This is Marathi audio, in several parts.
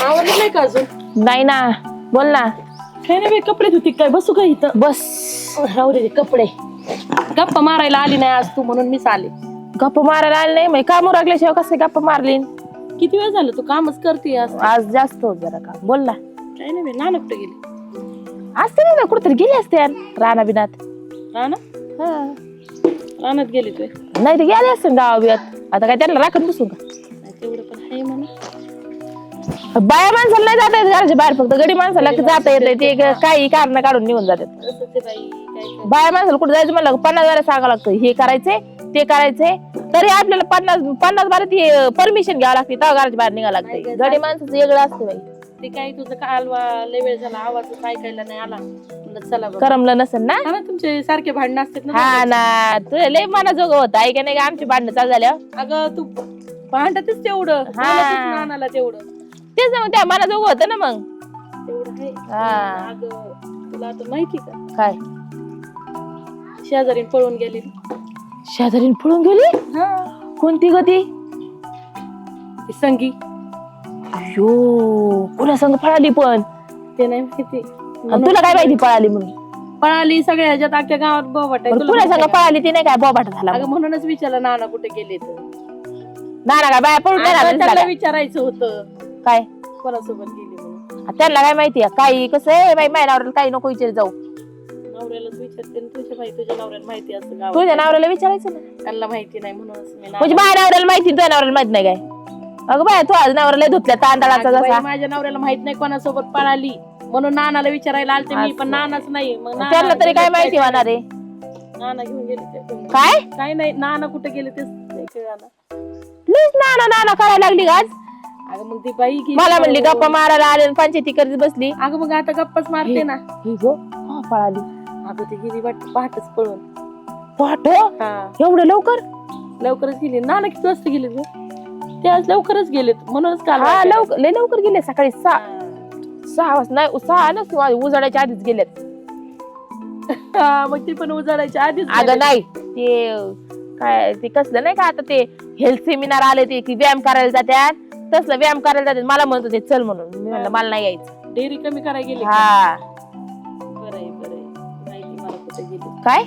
आवडलं नाही का अजून? नाही ना, बोल ना. काही नाही, कपडे धुती काय, बसू का इथं? बस. राहू दे कपडे. गप्पा मारायला आली नाही आज तू, म्हणून मीच आले. गप्पा मारायला आले नाही, मग काम उरकल्याशिवाय कसं गप्पा मारली? किती वेळ झालं तू कामच करते आज जास्त होत जरा काम. बोल ना. काही नाही, नाना कुठे गेली? असते नाही ना, कुठेतरी गेले असते राणा बिनात. राणा? हा, रानात गेली तू? नाही तर गेले असते गावा बियात. आता काय त्यांना राखून बसू का? तेवढं पण आहे म्हणा. बाया माणसाला नाही जाता येत घराच्या बाहेर, फक्त गडी माणसाला जाता येते. ते काही कारण काढून निघून जातात. बाया माणसाला कुठे जायचं म्हणलं 50 वेळा सांगावं लागतं, हे करायचंय ते करायचंय. तरी आपल्याला 50 बारा ती परमिशन घ्यावं लागते, तेव्हा घराच्या बाहेर निघावं लागते. गडी माणसाचं वेगळं असतं बाई. ते काही तुझं कालवा लय वेळ झाला, आवाज ऐकायला नाही आला. चला करमलं नसेल ना? तुमचे सारखे भांडणं असतात ना. हा ना, तुझं लय मनाजोगं होतं आहे का नाही? आमची भांडणं चालू झाल्या. अगं तू भांडतच तेवढं, नानाला तेवढं. तेच मग त्या मनाजोगं होतं ना मग. तेवढं आहे. हा. अगं तुला आता माहिती का, काय शेजारी पळून गेली. शेजारीन पळून गेली? कोणती गती? संगी. अयो, कुणा संग पळाली? पण ते नाही माहिती. तुला काय माहिती पळाली म्हणून? पळाली सगळ्या ह्याच्यात, अख्ख्या गावात बोबाट आहे. कुणा संग पळाली ती नाही काय बोबाट झाला? अगं म्हणूनच विचारलं नाना कुठे गेले तर. नाना काय बाया पळून त्याला विचारायचं होतं काय कोणासोबत गेली म्हणून. त्यांना काय माहिती? काही कसं आहे बाई, माझ्या नवऱ्याला काही नको विचार जाऊ. नवऱ्यालाच विचारते ना, तुझ्या नवऱ्याला माहिती असतं गावात. तुझ्या नवऱ्याला विचारायचं ना. त्यांना माहिती नाही म्हणूनच मी म्हणजे माझ्या नवऱ्याला माहिती, तुझ्या नवऱ्याला माहित नाही काय? अगं बाय, तू आज नवऱ्याला धुतल्या तांदळाचा जसा. माझ्या नवऱ्याला माहित नाही कोणासोबत पळाली, म्हणून नानाला विचारायला आलते मी. पण नानाच नाही. मग त्यांना तरी काय माहिती होणार आहे? नाना घेऊन गेले. काय नाही, नाना कुठे गेले तेच नाही कळलं. प्लीज नाना नाना करायला लागली का आज? अगं मग ती बाई मला म्हणली गप्पा मारायला आले, पंचायती करत बसली. अगं मग आता गप्पाच मारते ना. पळाली. अगं ती गेली वाटत पहाटच पळून. पहाट? एवढं लवकर? लवकरच गेली. नाना किती वाजता गेले तू? ते आज लवकरच गेलेत म्हणूनच काल. हा, लय लवकर गेले. सकाळी 6 वाजता. नाही 6 नसते, उजाडायच्या आधीच गेल्यात. मग ती पण उजाडायच्या आधीच. अगं नाही, ते काय ते कसलं नाही का, आता ते हेल्थ सेमिनार आले ते की व्यायाम करायला जातात, तसलं व्यायाम करायला जातात. मला म्हणत होते चल म्हणून. मी म्हणलं मला नाही यायचं. डेअरी कमी करायला गेली. हा, बरं माहिती मला कुठे गेली. काय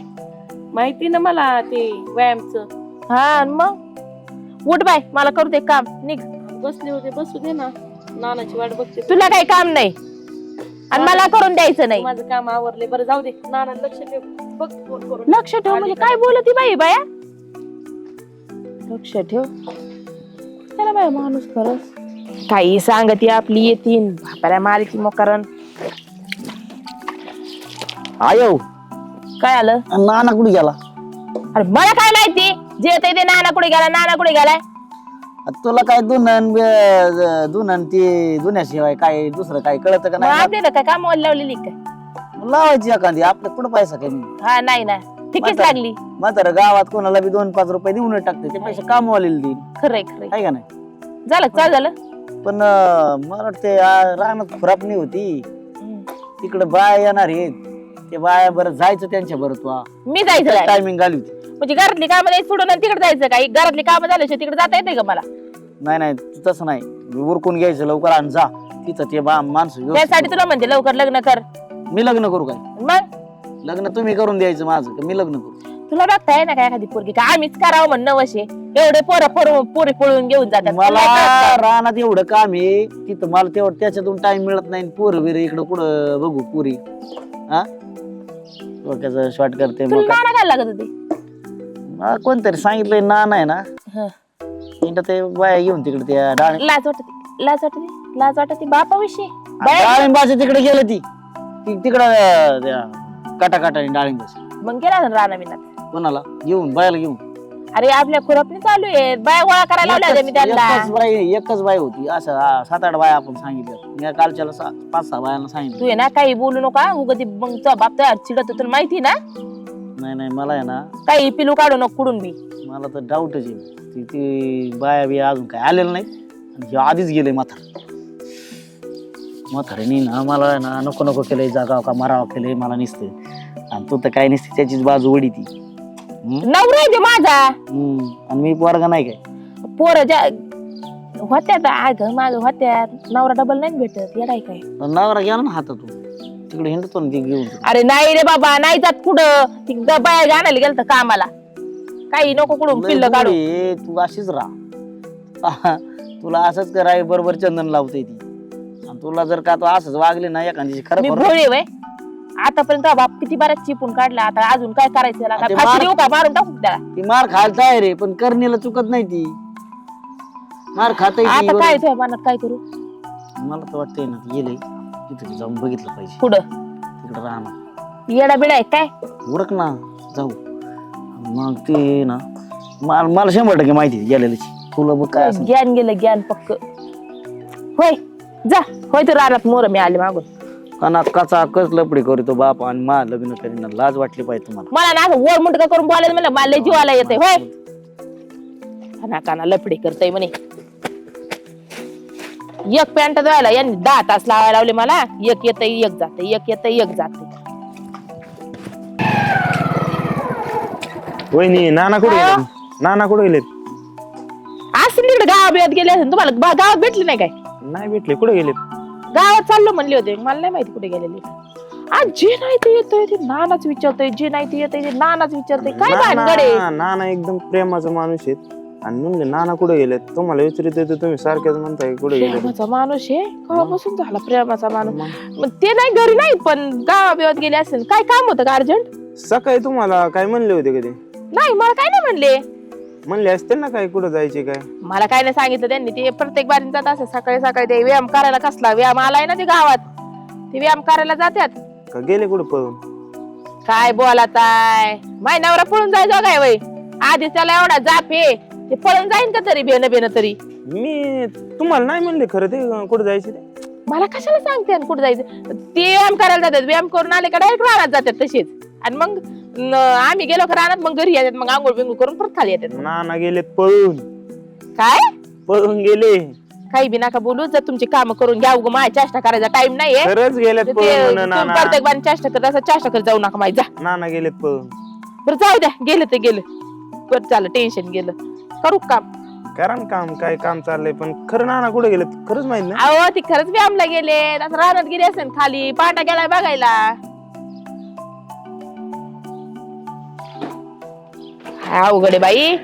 माहिती ना मला ते व्यायामचं. हा, मग उठ बाय, मला करू दे काम. निघ. बसले होते, बसू दे ना. नानाची वाट बघते. तुला काही काम नाही आणि मला करून द्यायचं नाही. माझं काम आवरले. बरं जाऊ दे. नाना लक्ष ठेव. बघ फोन करून. लक्ष ठेव म्हणजे काय बोलती बाई? बाया लक्ष ठेव त्याला बाय, माणूस खरंच काही सांगती आपली येतीन भापाऱ्या मारीची मोकारण. आयो, काय आलं? नाना कुठे गेला? अरे मला काय माहिती? जे ते नाना कुठे गेला, नाना कुठे गेलाय? तुला काय दुनन ती दुन्याशिवाय काय दुसरं काय कळत का नाही? आपल्याला काय काम लावलेली काय? लावायची एखादी. आपल्या कुठं पैसा कमी? हा, नाही ना, ठीकच लागली. म्हातारं गावात कोणाला बी 2-5 रुपये देऊन टाकते, ते पैसे कामवालेला देईल. खरंय खरंय. आहे का नाही? झालं चाल झालं. पण मला वाटते रानात खुरापणी होती, तिकडे बाया येणार आहेत. ते बाया बरं जायचं त्यांच्या बरोबर. मी जायचं टायमिंग घाली होती. म्हणजे घरातली कामं नाही सोडून तिकडे जायचं काही? घरातली कामं झाल्याशिवाय तिकडे जाता येते का मला? नाही तसं नाही, उरकून घ्यायचं लवकर आणि जा तिथं. ते माणसं त्यासाठी तुला म्हणते लवकर लग्न कर. मी लग्न करू काय? मग लग्न तुम्ही करून द्यायचं माझं का मी लग्न करू? तुला बघताय ना काय एखादी पोरगी का आम्हीच करावं म्हणणं वशे? एवढे पोरे पळून घेऊन जातात. मला रानात एवढं काम आहे तिथं, मला तेवढं त्याच्यातून टाइम मिळत नाही. पोरं बिर इकडं कुठं बघू पुरी. हा, डोक्याचं शॉर्ट करते. नाना काय लागत होते? कोणतरी सांगितलंय नाना आहे ना, ते बाया घेऊन तिकडे त्या लाज वाटते बापाविषयी. डाळिंबाच्या तिकडे गेलं ती तिकडं त्या काटाकाटाने डाळिंबाची. मग गेला राणा बिनात. कोणाला घेऊन? बायाला घेऊन. अरे आपल्या खुरापणी चालू आहे, बाया गोळा करायला लावल्या मी त्यांना. एकच बाई होती. असं 7-8 बाया आपण सांगितलं. मी कालच्याला 5-6 बायांना सांगितलं. तू आहे ना काही बोलू नका उगती. मग तो बाप तयार चिडत तुला माहिती ना. नाही मला आहे ना काही पिलू काढू नको कुडून बी. मला तर डाऊटच आहे. ती बाया बी अजून काय आलेलं नाही आणि आधीच गेले म्हाताऱ्यानी ना मला ना नको केलंय, जागाव का मरावं केलंय मला निसते. आणि तू तर काय नसते त्याचीच बाजू वडी ती. नवरा आहे तो माझा. आणि मी पोरगा नाही काय? पोरं ज्या होत्या माग होत्या, नवरा डबल नाही भेटत येडाय काय. नवरा गेला ना हातातून, तिकडे हिंडतो ना ती घेऊन. अरे नाही रे बाबा, नाही जात कुठं. ती बाया आणायला गेलं कामाला, काही नको कुठून पिल्लं काढू. तू अशीच राहा, तुला असंच कराय बरोबर चंदन लावते ती. आणि तुला जर का तू असंच वागले ना एखादी खरं मी भोळे वय. आतापर्यंत बाप किती बऱ्याच चिपून काढला, आता अजून काय करायचं त्याला? ते फाशी देऊ का, मारून टाकू त्याला? ती मार खायला तयार आहे, पण करणीला चुकत नाही ती. मार खात आता काय तुझ्या मनात काय करू? मला तर वाटतंय ना गेले तिथे जाऊन बघितलं पाहिजे. पुढं तिकडे राहणार येडा बिडा आहे काय? उरक ना, जाऊ. मग ते ना मला 100% माहिती गेलेल्याची. तुला बघ काय असं ज्ञान गेलं, ज्ञान पक्क. होय जा, होय तर रानात मोर मी आले मागून. काना काचा कच लपडी करतो बाप आणि मा लग्न करीना. लाज वाटली पाहिजे तुम्हाला. मला ना असं वर मुंडका करून बोलायचं म्हणलं, मला लय जीवाला येते. होय काना काना लफडी करतय म्हणे. एक पॅन्ट धुवायला यांनी 10 तास लावायला लावले मला. एक येतय एक जाते, एक येतय एक जाते. वहिनी नाना कुठे गेले? नाना कुठे गेलेत? असं तिकडे गावात गेले असेल. तुम्हाला गावात भेटले नाही काय? नाही भेटले. कुठे गेलेत? गावात चाललो म्हणले होते, मला नाही माहिती कुठे गेलेले. आज जे नाही ते येतोय ते नानाच विचारतोय, जे नाही ते येतोय ते नानाच विचारतोय. काय भानगडे? नाना एकदम प्रेमाचा माणूस आहेत. आणि म्हणले नाना कुठे गेलेत? तुम्हाला विचारित येते, तुम्ही सारख्याच म्हणताय कुठे गेले. प्रेमाचा माणूस आहे केव्हापासून झाला प्रेमाचा माणूस. मग ते नाही घरी नाही, पण गावात गेले असेल. काय काम होतं का अर्जंट? सकाळी तुम्हाला काय म्हणले होते कधी? नाही, मला काय नाही म्हणले. म्हणले असते ना काय कुठं जायचे काय? मला काय नाही सांगितलं त्यांनी. ते प्रत्येक बारी जात असं सकाळी सकाळी ते व्यायाम करायला. कसला व्यायाम आलाय ना ते गावात, ते व्यायाम करायला जातात. का गेले कुठं पळून? काय बोलाताय? माय नवरा पळून जायचं काय वय? आधीच त्याला एवढा जाप आहे, ते पळून जाईन का तरी बेन तरी? मी तुम्हाला नाही म्हणले खरं ते कुठं जायचे ते? मला कशाला सांगते कुठे जायचं? ते व्यायाम करायला जातात, व्यायाम करून आले का डायरेक्ट रानात जातात तसेच. आणि मग आम्ही गेलो का रानात, मग घरी येतात, मग आंघोळ बिंगोळ करून परत खाली येतात. नाना गेलेत पळून. काय पळून गेले? काही बी नका बोलू. जर तुमची काम करून घ्या, उगा माझ्या चेष्टा करायचा टाइम नाहीये. खरंच गेलेत पळून नाना. प्रत्येक बारी चेष्टा करत असं चेष्टा करत जाऊ नका माझी. जा नाना गेलेत पळून. बरं जाऊ द्या, गेलं ते गेलं. बरं झालं, टेन्शन गेलं. करू काम. करा ना काम. काय काम चाललंय? पण खरं नाना कुठे गेलेत खरंच माहित नाही. अहो ती खरंच व्यायामला गेले. आता रानात गेले असेल खाली, पाटा गेलाय बघायला. अवघड आहे बाई.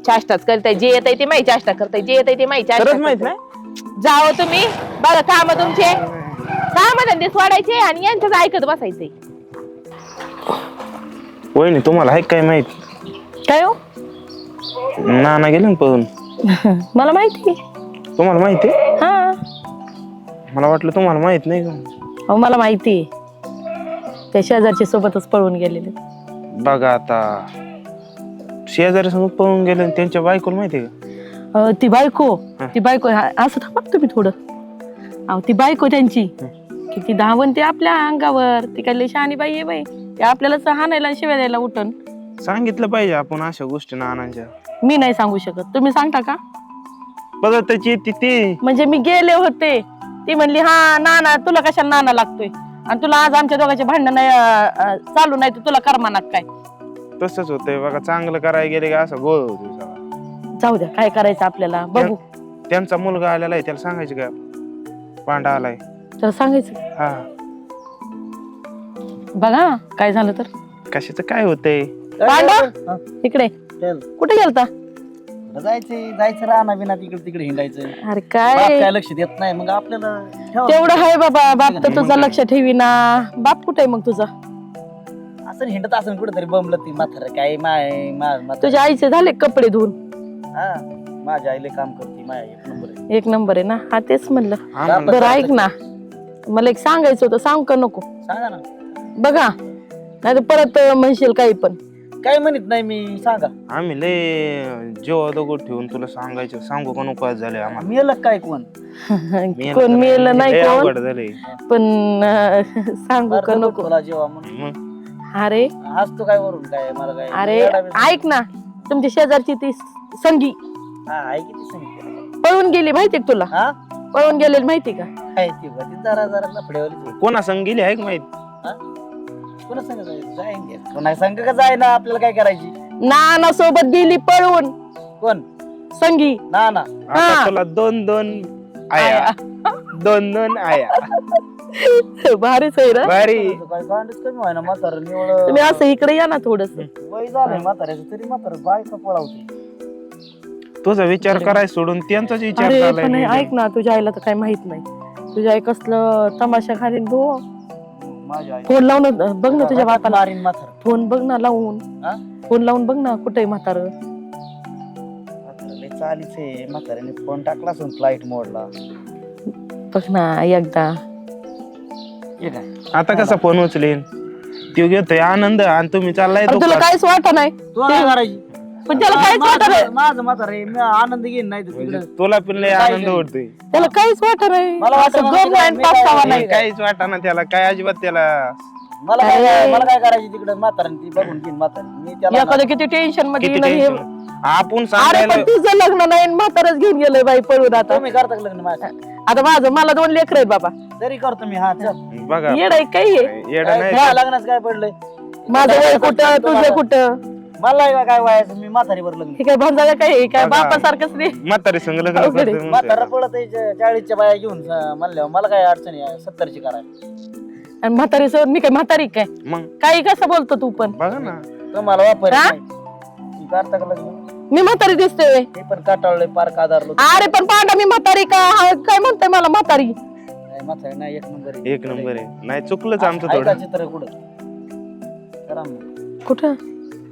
चाष्टाच करताय, जे येत ते माही चाष्टा करताय, जे येत ते माही खरंच चाष्टा माहित करताय. नाही. जाओ तुम्ही बघा काम तुमचे. काम धंदे सोडायचे आणि यांच्याच ऐकत बसायचंय. वहिनी तुम्हाला आहे काय माहित? काय हो? नाना गेले ना पळून. मला माहिती. तुम्हाला माहिती? हा, मला वाटलं तुम्हाला माहित नाही का. अहो मला माहिती. त्या शेजारच्या सोबतच पळून गेलेले. बघा आता शेजारी समोर पळून गेले, त्यांच्या बायकोला माहितीये का? ती बायको असं थांबा तुम्ही थोडं. अहो ती बायको त्यांची किती धावणते आपल्या अंगावर. ती काय लई शहाणी बाई आहे बाई. ते आपल्यालाच हाणायला आणि शिव्या द्यायला उठण. सांगितलं पाहिजे आपण अशा गोष्टी नानांच्या. मी नाही सांगू शकत, तुम्ही सांगता का? बघा त्याची ती म्हणजे मी गेले होते, ती म्हणली हा नाना तुला कशाला नाना लागतोय, आणि तुला आज आमच्या दोघांचे भांडण चालू नाही तर तुला करमानात काय? तसंच होतंय बघा. चांगलं करायला गेले का असं गोळ होतो सगळा. जाऊ द्या, काय करायचं आपल्याला बघू. त्यांचा मुलगा आलेला आहे, त्याला सांगायचं का पांडा आलाय? तर सांगायचं. हा, बघा काय झालं तर. कशाचं काय होतंय? पांडा इकडे कुठे गेलता? जायचं राहणार बिना तिकडे हिंडायचं. अरे काय काय लक्ष देत नाही मग आपल्याला. तेवढं आहे बाबा. बाप तर तुझा लक्ष ठेवी ना. बाप कुठे मग तुझा? असं हिंडत असं कुठेतरी बमलं ती म्हातारं काय तुझ्या आईचे झाले कपडे धुवून? हा, माझ्या आईले काम करते. माझ्या एक नंबर आहे. एक नंबर आहे ना. हा तेच म्हणलं. हा, बरं ऐक ना, मला एक सांगायचं होतं, सांग का नको? सांगा ना. बघा नाही तर परत म्हणशील काही पण. काय म्हणत नाही मी, सांगा. आम्ही लय जेव्हा दगड ठेवून तुला सांगायचं, सांगू का नको झाले आम्हाला. मेलं काय कोण? कोण मेलं नाही कोण, झाले पण सांगू का नको? तुला जेव्हा म्हणून अरे हसतो काय वरून काय मला काय. अरे ऐक ना, तुमच्या शेजारची ती संगी हा आहे किती सांगितलं. पळून गेली माहितीये का तुला? हा, पळून गेलेली माहिती का? काय ती बघ, जरा लफडेवाली. कोणा संग गेली आहे का माहित? कोणा सांग जाईन, कोणा सांग का जाय ना, आपल्याला काय करायची. नाना सोबत गेली पळून कोण संगी. ना ना आता तुला 2-2 आया 2-2 आया भारीच आहे रे. भारी. काय गांडच कमी व्हाय ना म्हातारं निवळ तुम्ही असं इकडे या ना थोडस. वय झालंय म्हाताऱ्याचं तरी म्हातारं बायका पळावते. तुझा विचार करायला सोडून त्यांचाच विचार अरे झालाय पण नियोजन. ऐक ना तुझ्या आईला तर काही माहित नाही. तुझ्या आई कसलं तमाशा खालीन भो. माझ्या आई फोन लावून बघ ना तुझ्या बापाला. मारीन म्हातारं. फोन बघ ना लावून. हा? फोन लावून बघ ना कुठे म्हातार. म्हातारं लय चालीच आहे. म्हाताऱ्याने फोन टाकला असून फ्लाईट मोडला. बघ ना एकदा. हे काय आता कसा फोन उचलेन तो घेतोय आनंद आणि तुम्ही चाललाय अरे तुला दुकानात. काहीच वाटत नाही. तू काय करायची पण त्याला काहीच वाटत नाही. माझं म्हातारं आहे. मी आनंद घेईन नाही तर म्हणजे तिकडे तुला पण लय आनंद होतोय. त्याला काहीच वाटत नाही. मला वाटतं असं मला गम तिला आणि मी पाचसावा काय- नाही. काहीच वाटाना त्याला काय अजिबात त्याला. मला काय करायची तिकडे म्हातारं ती बघून घेईन म्हातारं. मी त्याला एखादं किती टेन्शन मध्ये किती येणं हे. टेन्शन. आपण अरे सांगायला पण तुझं लग्न नाही आणि म्हातारच घेऊन गेलंय बाई पळून. आता तुम्ही करता का लग्न माझं आता माझं मला 2 लेकर आहेत बाबा. तरी करतो मी. हा चल बघा येड आहे काही आहे. येडा नाही काय लग्नाचं काय पडलंय माझं वय कुठं तुझं कुठं. मला काय व्हायचं मी म्हातारीवर लग्न हे काय भांजा काय हे काय बघा. बापासारखंच नाही. म्हातारी संग लग्न अवघड आहे. करतोय म्हातारा म्हणतोय. पळत 40च्या बाया घेऊन म्हणल्यावर मला काय अडचणी आहे 70ची करायला. आणि म्हातारी सोड मी काय म्हातारी काय मग काही कसं बोलतो तू पण. बघा ना तुम्हाला वापर हा? तू करता का लग्न मी म्हातारी दिसतोय. ते पण काटाळलंय पार्क आधारलो अरे पण पांडा मी म्हातारी का हा, काय म्हणतोय मला म्हातारी. म्हातारी नाही एक नंबर आहे. एक नंबर आहे. नाही चुकलंच आमचं आहे का थोडं. चित्र कुठं करा मग. कुठं.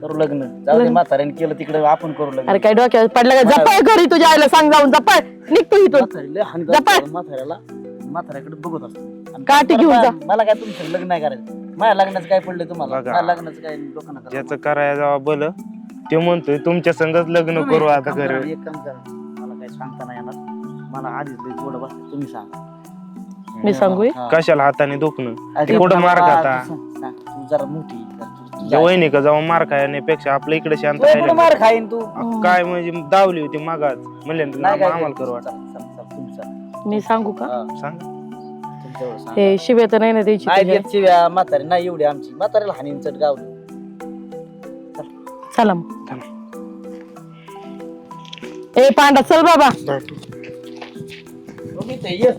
करू लग्न जाऊ दे म्हाताऱ्याने केलं तिकडे आपण करू लग्न. अरे काय डोक्यावर पडलं का. जपाय घरी तुझ्या आईला सांग जाऊन जपाय निघतो इथून. म्हातारी लय हाण जा पाय. करते म्हाताऱ्याला. म्हाताऱ्याकडे बघत असतो आणि काठी घेऊन जा. मला काय तुमचं लग्न नाही करायचं. माझ्या लग्नाचं काय पडलं तुम्हाला. बघा. माझ्या लग्नाचं काय लोकांना करा. ज्याचं करायला जावा बल ते म्हणतोय तुमच्या संगच लग्न करू आता घर. एक काम करा मला काय सांगता नाही येणार. मला आधीच लय थोडं बस तुम्ही सांगा. मी सांगू हे? हा. कशाला हाताने दुखणं अरे कुठं मार बाबा, खाता तू सांग, तू जरा मोठी तू जे वहिनी का जाऊन मार खाण्यापेक्षा आपल्या इकडे शांत कुठं राहिलं. मार खाईन तू. काय म्हणजे दावली होती मागाच म्हणले नाही काय आम्हाला करू वाटत. तुमचं मी सांगू का. सांग हे शिव्या तर नाही ना द्यायची नाही तुझ्या. देत शिव्या म्हातारी नाही एवढी आमची म्हातारीला हानीन चट गावली. चला मग. ए पांडा चल बाबा. तुम्ही ते ये.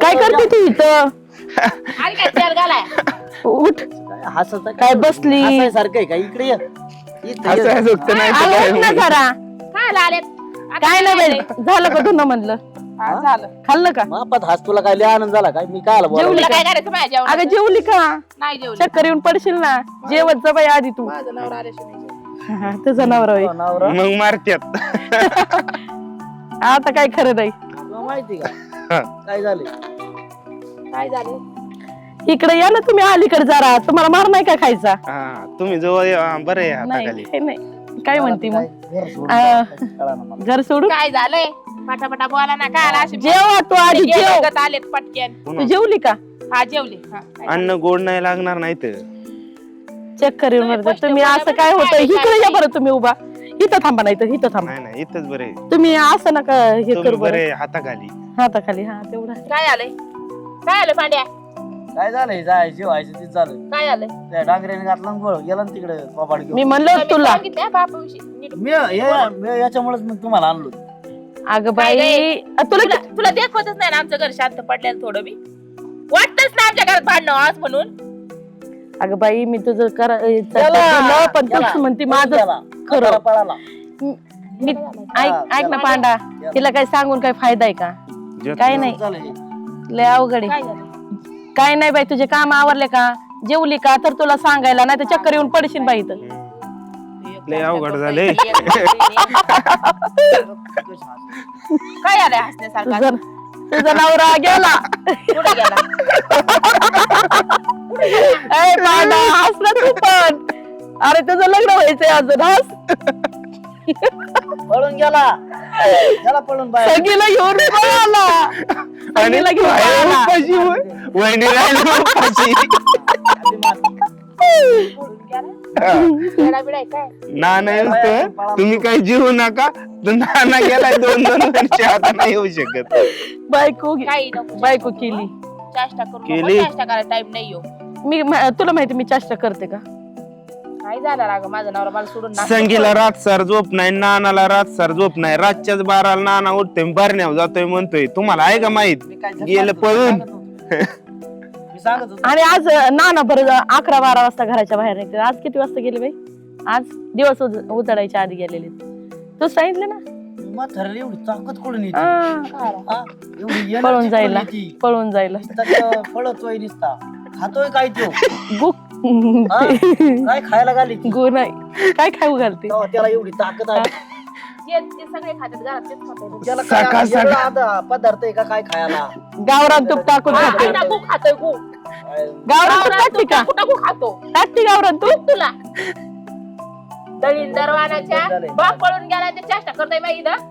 काय करते तू इथं. आणि काय तेल घालाय. उठ. काय हसत आहे? काय बसली. हसायसारखं आहे का इकडे ये. इथं ये. असं दुखत नाही तर अरे काय उठ ना होईल. जरा. काय आलेत. काय नाही बाई झालं का तुला म्हणलं. झालं. खाल्लं का. मापात हस तुला काय लय आनंद झाला काय मी काय आला बोला. तुला काय करायचं माझ्या जेवणाचं? अगं जेवली का. नाही जेवली. चक्कर येऊन पडशील ना. जेवत जा बाई आधी तू. माझं नवरा आल्याशिवाय नाही जेवत. हा, तुझा नवरा होय. नवरा मग मारत्यात. आता काय खरं नाही. तुला माहिती का हा. काय झाले. काय झालं. इकडे या ना तुम्ही अलीकडे जरा. तुम्हाला मार नाही का खायचा. हा तुम्ही जवळ या, बरं आहे नाही हाताखाली. हे नाही. काय म्हणते मग. घर सोडून आ. कळा ना मला. घर सोडून. काय झालंय. पटापटा बोला ना. काय आला अशी जेव तू आधी जेव. आलेत पटक्यान. तू जेवली का. हा जेवली. हा, काय अन्न गोड नाही लागणार नाही तर. चक्कर येऊन तुम्ही मरता. तुम्ही स्पष्ट असं काय बोला होतं बरं, इकडे काय या बरं तुम्ही उभा. इथं थांबा नाही तर इथं थांबा. नाही नाही इथंच बरे तुम्ही असं नका हे तुम्ही करू बरे बरं. हाताखाली. हाताखाली हा तेवढा. काय आलंय. काय आलं पांड्या. काय झालंय जाय जेवायचं तीच झालं. काय आलंय. त्या डांगऱ्याने घातला ना गोळ गेला ना तिकडे कपाड घेऊन. मी म्हणलं होतं तुला. सांगितलं बापाविषयी नीट. मी याच्यामुळेच मग तुम्हाला आणलो. अगं बाई तुला तुला तुला देखवतच नाही ना आमचं घर शांत पडल्यानं थोडं बी. वाटतच ना आमच्या घरात भांडणं आज म्हणून. अगं बाई मी तुझं गेला. पण गेला. तूच म्हणते गेला. माझं म्हातारा खरं. पळाला. मी ऐक ना पांडा. तिला काय सांगून काय फायदा आहे का. काय नाही. झालंय. लय अवघड आहे. काय झालं. काय नाही बाई तुझे काम आवरले का. जेवली का तर तुला सांगायला नाही तर चक्कर येऊन पडशील बाई इथं. लय अवघड झाले. काय आलंय हसण्यासारखं. तुझा नवरा गेला. कुठे गेला. ए पांडा हस ना तू पण. अरे तुझं लग्न व्हायचंय अजून हस. पळून गेला. गेला पळून बाहेर. सगळीला घेऊन पळाला. आणि सगळीला घेऊन पळाला. उपाशी वहिनी राहिली उपाशी. खाली मार. येडा बिडा आहे काय. नाना येतो तुम्ही काही जीव नका. तर नाना गेलाय 2-2 वर्ष आता नाही येऊ शकत. बायको काही नको. बायको केली. चेष्टा करू नको. केली. चेष्टा करायला टाइम नाही येऊ. तुला माहिती मी चेष्टा करते का. नाही जाणार अगं माझा नवरा मला सोडून नाचतो. संगीला रातसार झोप नाही, नानाला रातसार झोप नाही. रातच्याच 12ला नाना उठतोय, भरण्यावर जातोय म्हणतोय. तुम्हाला आहे का माहित? मी काय गेलं पळून. मी सांगत होतो आणि आज नाना बरं 11-12 वाजता घराच्या बाहेर निघते. आज किती वाजता गेले बाई? आज दिवस उजडायच्या आधी गेलेले. तू सांगितलं ना म्हाताऱ्याला एवढी ताकद कुठून येते? हा. एवढी energy पळून जायला कुठून येते? पळून जायला नुसता पळतोय नुसता. खातोय काय तो? गुक हा? काय खायला घाली ती? गो नाही काय खाऊ घालते तेव्हा त्याला एवडी ताकद आहे. ते सगळे खातात घरात तेच खातात. त्याला काय एवढा आता पदार्थ आहे का काय खायला? गावरान तूप टाकून खाते. हा, गु खातोय गु. गावरान तूप टाकते का? कुठं गु खातो टाकते गावरान तूप तुला दळींदरवानाच्या बाप पळून गेला ते चेष्टा करतोय बाई इथं.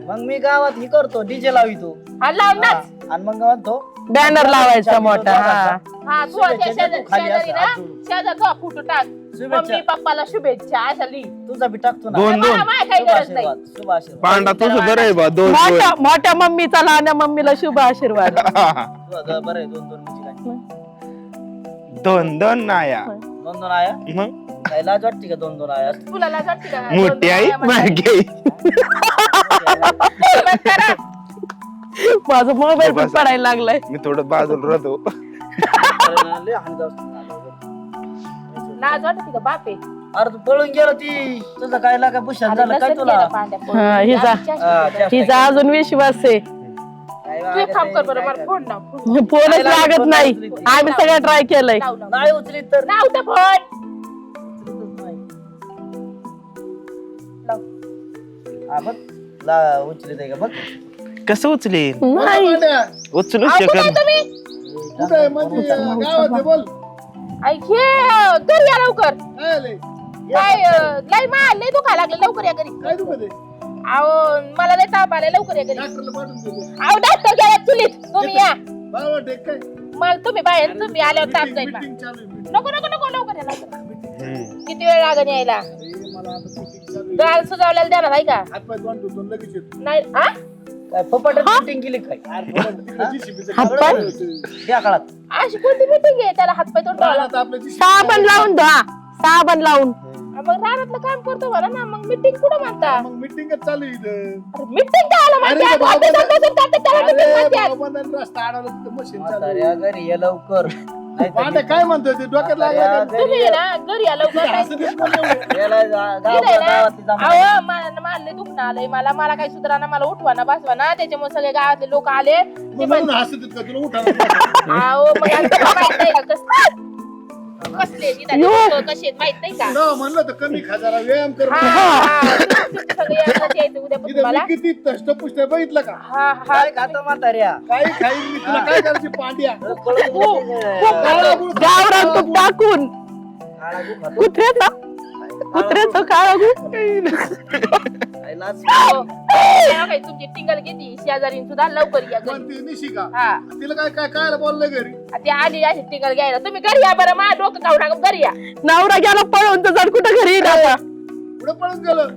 मग मी गावात ही करतो डीजे लावितो हा लाव नाच. आणि मग म्हणतो बॅनर लावायचा मोठा. हा हा तू शेजारी ना शेजारचा फोटो टाक. मम्मी पप्पाला शुभेच्छा अशा लिही. तुझा बी टाकतो ना. दोन मला काय काही शुभ गरज नाही. आशीर्वाद, शुभ आशीर्वाद. पांडा तुझं बरं आहे बा. दोन मोठ्या मोठ्या मम्मीचा लहान मम्मीला शुभ आशीर्वाद. तुझं बरं आहे, दोन म्हणजे काय? दोन नाया. दोन आया मग काय लाज वाटते का? दोन आया तुला लाज वाटते का? मोठी आई बारकी आई. बंद करा. माझा मोबाईल पण पडायला लागलाय. मी थोडं बाजूला राहतो. लय हाणत असतो. लाज वाटते का बापे? अरे तू पळून गेला ती. तुझं काय लागा भूषण झालं काय तुला? हा, हिचा अजून विश्वास आहे. तू एक काम कर बरं मला फोन लाव. फोन फोनच लागत नाही. आम्ही सगळं ट्राय केलंय. लाव, लाव. नाही उचलीत तर लाव त्या फोन. लाव. हा बघ उचलीत आहे का बघ. कसं उचले? नाही उचलू अहो, कुठे आहे शकत. तुम्ही? ऐक हे घरी या लवकर. काय लय माल लय दुखायला लागले. लवकर या घरी. अहो मला लय ताप आलाय. लवकर या घरी. अहो डॉक्टर गेला चुलीत. तुम्ही या. मला तुम्ही बाहेर तुम्ही आल्यावर ताप जाईल मला. नको नको नको लवकर या लवकर. किती वेळ लागेल यायला? गाल सुजावल्याला देणार आहे का? नाही हा? काय फपाट्यात मीटिंग केली काय? हातपाय त्या काळात अशी कोणती मीटिंग आहे? त्याला हातपाय तोडायला साबण लावून धुवा. साबण लावून मग रानातलं काम करतो मला ना. मग मीटिंग कुठं म्हणता? मीटिंग चालू इथं. मीटिंग काय आला अरे म्हणतात? बाबा, हात धरून त्याला meeting म्हणतात. रस्ता अडवला तिथं मशीन चालू म्हाताऱ्या घरी ये लवकर. पांड्या काय म्हणतोय ते डोक्यात लागला का? तुम्ही आहे ना घरी या लवकर. असं दिसत नाही एवढं. याला गावातली जमा. अहो मला दुखणं आलंय. मला काही सुधारणा. मला उठवा ना बसवा ना. त्याच्यामुळे सगळे गावातले लोक आले. ते म्हणून हसत आहेत का तुला उठा अहो मग आता तुला माहित नाही का कसले निदान लोकं कसे आहेत माहित नाही का? म्हणलं तर कमी खा जरा व्यायाम कर. हा, हा. तुम्ही सगळे यायचं यायचं उद्यापासून इथं मला. मी किती तष्टपुष्ट बघितलं का? हा हा काय खातो म्हाताऱ्या? काही खाईन मी तुला काय करायची पांड्या. गावरान तूप टाकून. कुत्र्याचं काळा अहो, तेव्हा काही तुमची टिंगल घेतली शेजारी सुद्धा लवकर या घरी. म्हणते निशिका हा तिला काय काय बोललं घरी? ती आली अशी टिंगल घ्यायला. तुम्ही घरी या बरं. माझं डोकं काढू टाका. घरी या. नवरा गेला पळून तर जण कुठं घरी येईल आता. पुढे पळून गेलं.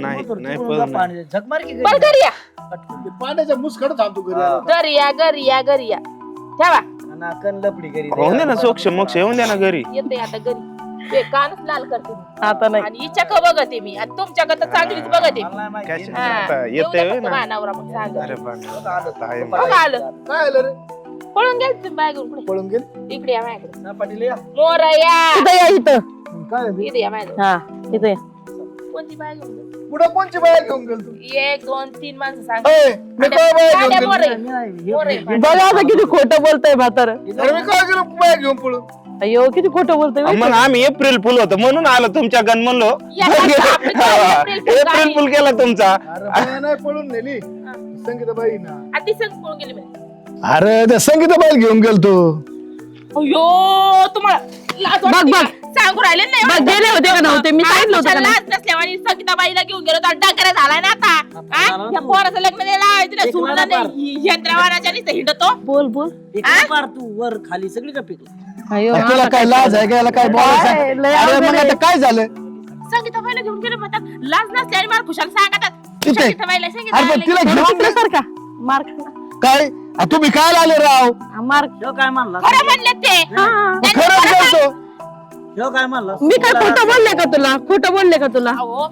नाही पळून. झक मार की बरं घरी या. ते पांड्याच्या मुसकड थांबतो घरी आला. घरी या घरी या घरी या. ठेवा नाकन लपडी घरी. होऊन दे ना सोक्ष मोक्ष येऊन द्या ना घरी. येते आता घरी. ते कानच लाल करते मी. आता नाही. आणि हिच्याक बघते मी. आणि तुमच्याकडे तर चांगलीच बघते मी. मला नाही माहिती. कशा- हा. आता येऊ येतंय नका ना. तुम्हा नवरा मग सांगा. अरे पांडा. आहे बघा आलं. काय आलं रे? पळून गेल तुम्ही बाय घेऊन पुढे. पळून गेले. इकडे या माझ्याकडे. ना पाटील या. मोर या. इथं या इथं. काय आलं? इथे या माझ्याकडे. हा इथं या. कोणती बाय घेऊन गेली? पुढे कोणची बाहेर घेऊन गेल तू? 1 2 3 माणसं सांग. ए, मी काय बाहेर घेऊन गेलो? मोर आहे. मी नाही. मोर आहे. बघा आता किती खोटं बोलतोय म्हातार. अरे मी काय गेलो बाहेर घेऊन पळून? अयो किती खोटं बोलतोय. मग आम्ही एप्रिल फुल होतो म्हणून आलो तुमच्या गण म्हणलो. या, या, आपली काय एप्रिल फुल एप्रिल गाडी. फुल केला तुमचा. अरे बाया नाही पळून नेली संगीताबाई ना. आणि ती संग पळून गेली म्हणे. अरे त्या संगीताबाई घेऊन गेलतो. अयो तुम्हाला लाज बघ, वाटते बघ. का? सांगू राहिले नाही बघ, गेले होते का नव्हते? मी सांगितलं होतं का नाही? लाज नसल्यावर आणि संगीताबाईला घेऊन गेलो तर डंगरा झालाय ना आता. हा? या पोराचं लग्न द्यायला तिला एक सोडलं लाडा नाही. यंत्रवानाच्या नुसतं हिंडतो. बोल बोल. पिकला पार तू वर खाली सगळी का पिकला? अयो तुला काय लाज आहे का? याला काय काय लय अरे अवघड मग आहे. आता काय झालं? संगीताबाईला घेऊन गेलो म्हणतात लाज नसल्याने मला खुशाल सांगतात. कुठे? संगीताबाईला अरे पण तिला संगीताबाईला घेऊन गेलं. सारखा मार खा. काय तुम्ही काय आले राव? मार ह्यो काय म्हणला? खरं म्हणले ते. हा. त्यांनी खरंच खरं गेलतो. ह्यो काय म्हणला मी काय खोटं बोलले का तुला? खोटं बोलले का तुला? अहो,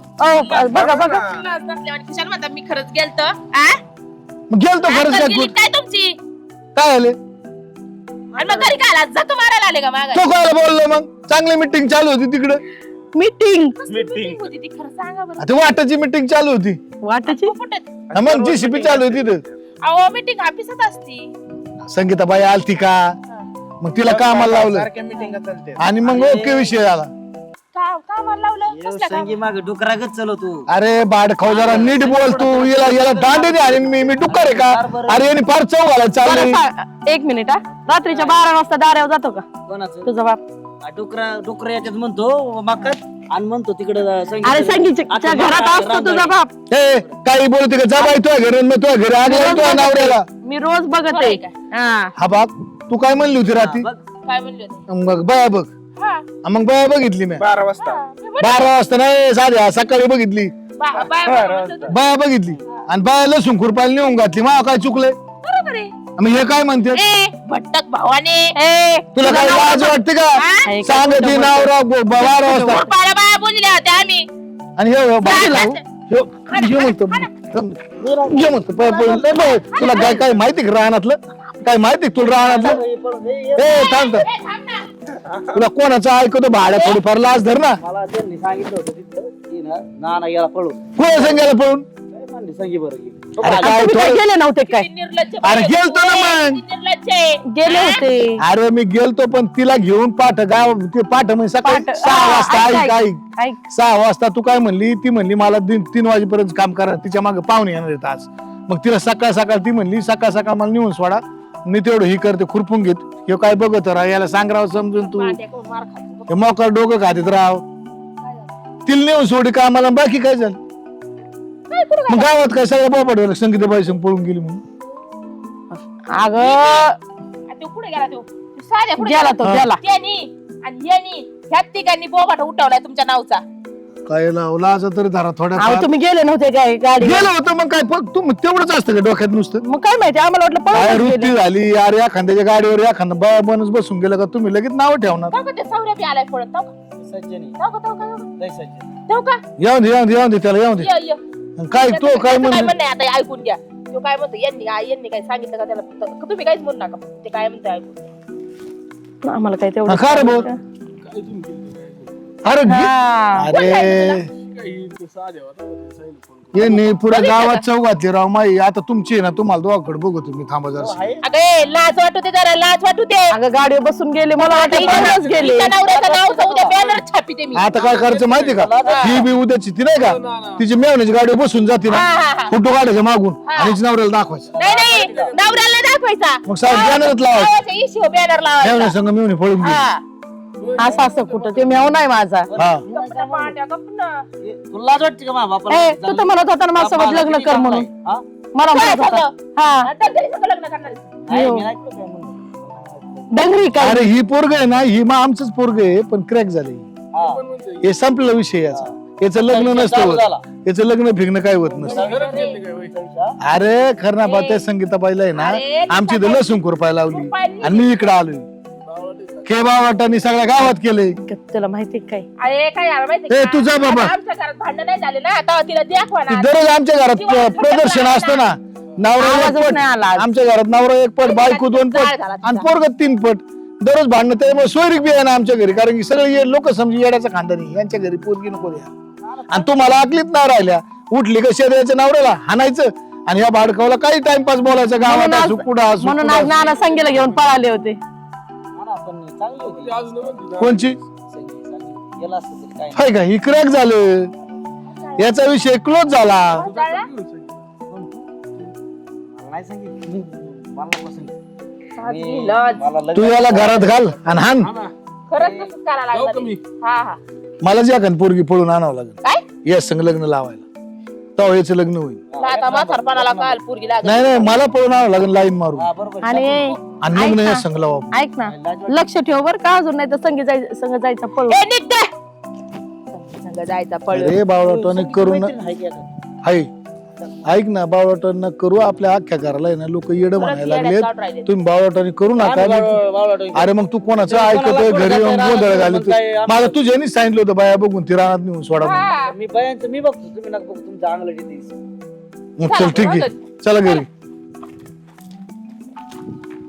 बघा बघा लाज नसल्यावानी खुशाल म्हणता मी खरंच गेलतो मग गेलतो खरंच काय गेली काय तुमची काय आले आणि मग घरी काय आला जातो मारायला आले का मागा तो काय बोललो मग चांगली मिटिंग चालू होती तिकडे मीटिंग मीटिंग होती ती खरं सांगा बरं आता वाटाची मिटिंग चालू होती वाटाची कुठे हा, मग जीसीपी चालू होती तिथं अहो मीटिंग ऑफिसात असती संगीताबाई आलती का मग तिला कामाला लावलं सारख्या मिटिंगा चालते आणि मग ओके विषय झाला का मार लावलं कसल्या संगी मागे डुकरागत चलो तू अरे बाड खाऊ जरा नीट बोल तू याला दांडे दे आणि मी डुक्कर आहे का अरे यांनी फार चौ घालायला बरं, चाललंय एक मिनिट हा. रात्रीच्या 12 वाजता दारावर जातो का कोणाचं तुझा बाप? डुकर याच्यात म्हणतो मकात आणि म्हणतो तिकडे अरे संगीच्या घरात असतो तुझा बाप. ए काही बोलते का जा बाई तुझ्या घरी मग तुझ्या घरी आली तुझ्या नवऱ्याला मी रोज बघत आहे हा. हा बाप तू काय म्हणली होती रात्री काय म्हणले होते मग बया बघ हा हा, मग बया बघितली मी 12 वाजता 12 वाजता नाही साध्या सकाळी बघितली बरोबर बाया बघितली आणि बाया लसूण खुरपायला नेऊन घातली मला काय चुकलंय आहे मग हे काय म्हणते ए भट्टक भावाने तुला काय लाज वाटते का काय सांग ती नावरा 12 वाजता बाळा बाया बोलल्या होत्या आम्ही आणि हे बाजूला हे म्हणतो हे म्हणतो तुला काय काय माहिती का रानातलं काय माहिती तुला रानातलं ए थांब तुला कोणाचं ऐकतो भाड्या थोडीफार लाज धर ना मला त्यांनी सांगितलं होतं तिथं की ना गेला पळून कोणा सांगायला पळून काय म्हणली संगी बरं की अरे काय तुम्ही काय थोडं- गेले नव्हते काय? निर्लज्ज अरे गेलतो ना मग निर्लज्ज आहे. गेले होते. अरे मी गेलतो पण तिला घेऊन गाव ते पाठ म्हणजे सकाळी पाठ- 6 वाजता ऐक, ऐक ऐक, ऐक ऐक. 6 वाजता तू काय म्हणली ती म्हणली मला 3 वाजेपर्यंत काम करा तिच्या मागे पाहुणे येणार आहेत आज मग तिला सकाळ सकाळ ती म्हणली सकाळ सकाळ मला नेऊन सोडा मी तेवढं ही करते खुरपून घेत हे काय बघत राह याला सांग राव समजून तू पाट्याकडून मार खातो. हे मोकार डोकं खातीत राव तिला नेऊन सोडी का मला बाकी काय झालं मग गावात काय सगळं बाबा संगीताबाई संग पळून गेली म्हणून अगं आणि तो कुठे गेला तो साध्या कुठे गेला तो गेला त्यांनी आणि यांनी ह्या तिघांनी बोबाट उठवलाय तुमच्या नावचा काय लावला असं तरी धरा थोड्या अहो तुम्ही गेले नव्हते काय गाडी गेलं होतं मग काय तू तेवढंच असतं का डोक्यात नुसतं मग काय माहिती आम्हाला वाटलं काय पळून वृत्ती झाली अरे एखाद्याच्या गाडीवर एखादा बाया बनच बसून गेलं का तुम्ही लगेच नाव ठेवणार तो का ते सौर्या बी आलाय पळत तो सज्जनी का लय सज्जन तो का येऊन दे त्याला येऊन दे ये काय तो काय काय म्हणतो म्हणणे आता ऐकून घ्या तो काय म्हणतो यांनी काय सांगितलं का त्याला फक्त तुम्ही काहीच म्हणू नका ते काय म्हणतो ऐकून आम्हाला काय तेवढं खा रे भाऊ अरे हा. अरे यांनी पुऱ्या गावात चौघातली राव माई आता तुमची आहे ना तुम्हाला दोघाकडे बघू तुम्ही थांबा जरा अगं ए, लाज वाटू दे जरा लाज वाटू दे अगं गाडीवर बसून गेले मला वाटलं पळूनच गेले तिच्या नवऱ्याचं नाव उद्या बॅनर छापीते मी आता काय करायचं माहिती का ही बी उद्याची ती नाही का तिची मेवण्याची गाडीवर बसून जाते ना फोटो काढायचा मागून आणि हिच्या नवऱ्याला दाखवायचं नाही नवऱ्याला दाखवायचा मग साहेब बॅनरच लावायचं बॅनर लावायचा मेवण्या संग मेवणी पळून गेली हा. असं असं कुठं ते मेव नाही माझा हा पाट्या गप्पा. तुला लाज वाटते का माझ्या बापाला ए तू तर म्हणत होता ना माझ्यासोबत लग्न कर म्हणून हा? मला म्हणत होता हा आता घरी सगळं लग्न करणार आहेस. नाही, मी ऐकलं काय म्हणून. डंगरी काय अरे ही पोरग आहे ना ही मग आमचंच पोरग आहे पण क्रॅक झाले हा. हे संपलेला विषय याचा याचं लग्न नसतं चालू होत. झाला. याचं लग्न फिरणं काय होत नसतं अरे खरं ना बा त्या संगीताबाईला आहे ना अरे, आमची इथं लसूण खुरपायला लावली आणि मी इकडे आलोय खेबावाटाने सगळ्या गावात केलंय तुला माहिती काय अरे काय यार माहिती ए, तू जा बाबा. आता आमच्या घरात भांडण नाही झाले ना आता तिला दाखवा ती ना दररोज आमच्या घरात प्रदर्शन असतं ना नवरा एक आवाजच पट नाही आला आज. आमच्या घरात नवरा 1 पट बायको 2 जाळ पट झाला तिचा. आणि पोरग 3 पट दररोज भांडणं त्यामुळे सोयरीक बी आहे ना आमच्या घरी कारण की सगळे लोक समजी येड्याचं खानदानी यांच्या घरी पोरगी नको द्या आणि तुम्हाला आकलीत नाही राहिल्या उठली का शेजाऱ्याच्या नवऱ्याला हाणायचं आणि या भाडकावला काही टाइमपास बोलायचं गावात असू कुठं असू म्हणून कुठं आज असू. नाना संगीला घेऊन पळाले होते हा ना, पण चांगली होती कोणची संगी, चांगली. गेला असतं तरी काय हाय का ही क्रॅक झालं याचा विषय क्लोज झाला जाळला? मला नाही सांगितलं मला नको सांगितलं. साधी लाज. मला लग्न- तू याला घरात घाल आणि हान खरंच तसंच करायला लागलं ते. हा मला ज्या खान पोरगी पळून आणावं लागेल काय या संग लग्न लावायला तो याचं लग्न होईल आता म्हातारपणाला काल पोरगी लागली नाही नाही मला पळून आणावं लागेल लाईन मारून हा, बरोबर. आणि आणि लग्न या संग लावा ऐक ना लक्ष ठेव बर का अजून नाही तर संग जायचं पळून ए निघते संग जायचा पळ अरे बावळा तो करून मैत्रीण आहे की आता? हाय ऐक ना बावळाटांना करू आपल्या अख्ख्या घराला आहे ना लोक येड म्हणायला येड्यात लागलेत काढून राहिले. तुम्ही बावळाटाने करू नका अरे मग तू कोणाचं ऐकतोय घरी येऊन गोंधळ घालत मला तुझ्यानीच सांगितलं होतं बाया बघून ती रानात नेऊन सोडा म्हणून. हा. मी बायांचं मी बघतो तुम्ही नका बघू तुमचं अंगलटी मग चल ठीक आहे चला घरी